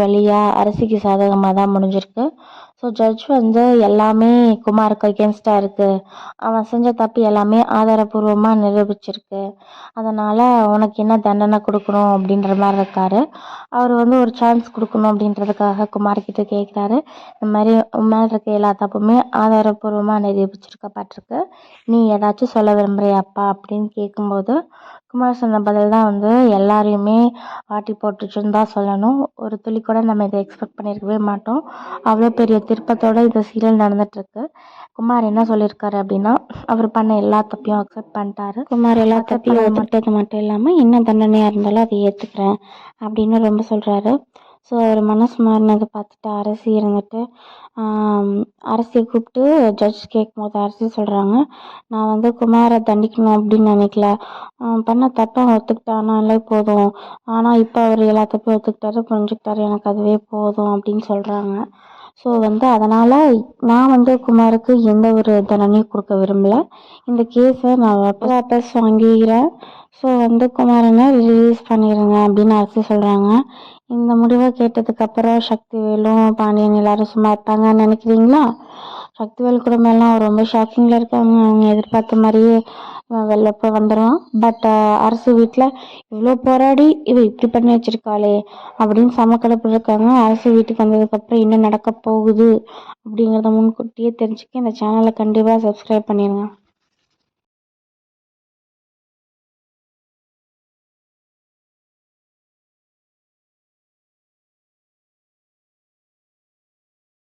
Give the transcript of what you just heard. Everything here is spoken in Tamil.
வழியாக அரசிக்கு சாதகமாக தான் முடிஞ்சிருக்கு. ஸோ ஜட்ஜ் வந்து எல்லாமே குமாருக்கு அகேன்ஸ்டாக இருக்குது, அவன் செஞ்ச தப்பு எல்லாமே ஆதாரபூர்வமாக நிரூபிச்சிருக்கு, அதனால் உனக்கு என்ன தண்டனை கொடுக்கணும் அப்படின்ற மாதிரி இருக்காரு. அவர் வந்து ஒரு சான்ஸ் கொடுக்கணும் அப்படின்றதுக்காக குமார்கிட்ட கேட்குறாரு. இந்த மாதிரி உன் மேலே இருக்க எல்லா தப்புமே ஆதாரபூர்வமாக நிரூபிச்சிருக்கப்பட்டிருக்கு, நீ ஏதாச்சும் சொல்ல விரும்புறியாப்பா அப்படின்னு கேட்கும்போது குமார் சொன்ன பதில் தான் வந்து எல்லாரையுமே ஆட்டி போட்டுச்சுன்னு தான் சொல்லணும். ஒரு துளி கூட நம்ம இதை எக்ஸ்பெக்ட் பண்ணியிருக்கவே மாட்டோம். அவ்வளோ பெரிய திருப்பத்தோட இந்த சீரியல் நடந்துட்டுருக்கு. குமார் என்ன சொல்லியிருக்காரு அப்படின்னா, அவர் பண்ண எல்லா தப்பையும் அக்செப்ட் பண்ணிட்டாரு. குமார் எல்லா தப்பையும் ஒத்துக்கிட்டது மட்டும் இல்லாமல் என்ன தண்டனையாக இருந்தாலும் அதை ஏற்றுக்கிறேன் அப்படின்னு ரொம்ப சொல்கிறாரு. ஸோ அவர் மனசு மாறினதை பார்த்துட்டு அரசி இருந்துட்டு அரசியை கூப்பிட்டு ஜட்ஜ் கேட்கும்போது அரசி சொல்கிறாங்க, நான் வந்து குமாரை தண்டிக்கணும் அப்படின்னு நினைக்கல, பண்ண தப்பை ஒத்துக்கிட்டானாலே போதும், ஆனால் இப்போ அவர் எல்லா தப்பையும் ஒத்துக்கிட்டாரு, புரிஞ்சுக்கிட்டாரு, எனக்கு அதுவே போதும் அப்படின்னு சொல்கிறாங்க. ஸோ வந்து அதனால் நான் வந்து குமாருக்கு எந்த ஒரு தண்டனையும் கொடுக்க விரும்பலை, இந்த கேஸை நான் வாபஸ் வாங்கிக்கிறேன். ஸோ வந்து குமாரனை ரிலீஸ் பண்ணிடுங்க அப்படின்னு அரசு சொல்கிறாங்க. இந்த முடிவை கேட்டதுக்கப்புறம் சக்திவேலும் பாண்டியன் எல்லாரும் சும்மா இருப்பாங்கன்னு நினைக்கிறீங்களா? சக்திவேல் குடும்பம் எல்லாம் ரொம்ப ஷாக்கிங்கில் இருக்காங்க. அவங்க எதிர்பார்த்த மாதிரியே வெளில போய் வந்துடுவான். பட் அரசு வீட்டில் இவ்வளோ போராடி இவ இப்படி பண்ணி வச்சிருக்காளே அப்படின்னு சமக்கடப்பு இருக்காங்க. அரசு வீட்டுக்கு வந்ததுக்கப்புறம் என்ன நடக்க போகுது அப்படிங்கிறத முன்கூட்டியே தெரிஞ்சுக்க இந்த சேனலை கண்டிப்பாக சப்ஸ்கிரைப் பண்ணிடுங்க.